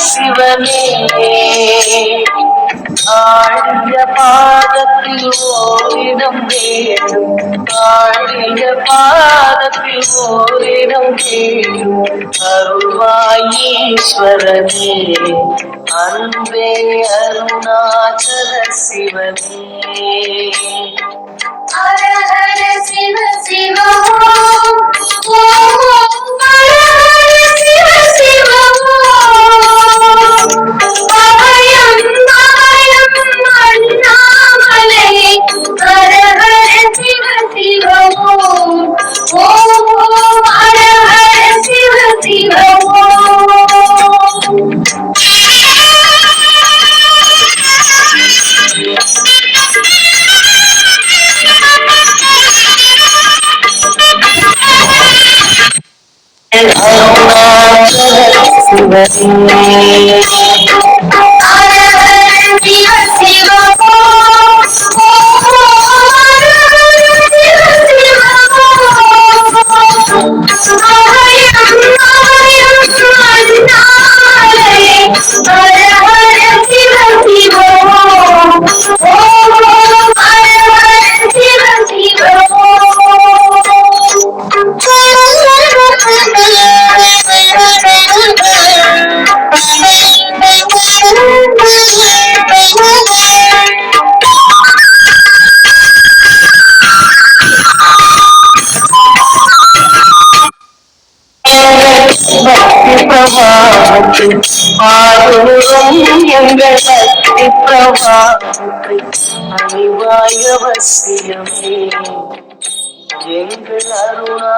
சிவனே ஆழிய பாதத்தில் ஓரிடம் வேணும், ஆழிய பாதத்தில் ஓரிடம் வேணும். அருள்வாயீஸ்வரனே அன்பே அருணாச்சல சிவனே. ஹர ஹர சிவ சிவ ஓம் ஓம் ஹர ஹர சிவ சிவ ஓம் அபயம் அபயம் அண்ணாமலை. ஹர ஹர சிவ சிவ ஓம் ஓம் ஹர ஹர சிவ சிவ ஓம். ஆறும் எங்கள் பக்தி பிரவாகத்தை அணிவாய் அவசியமே எங்கள் அருணா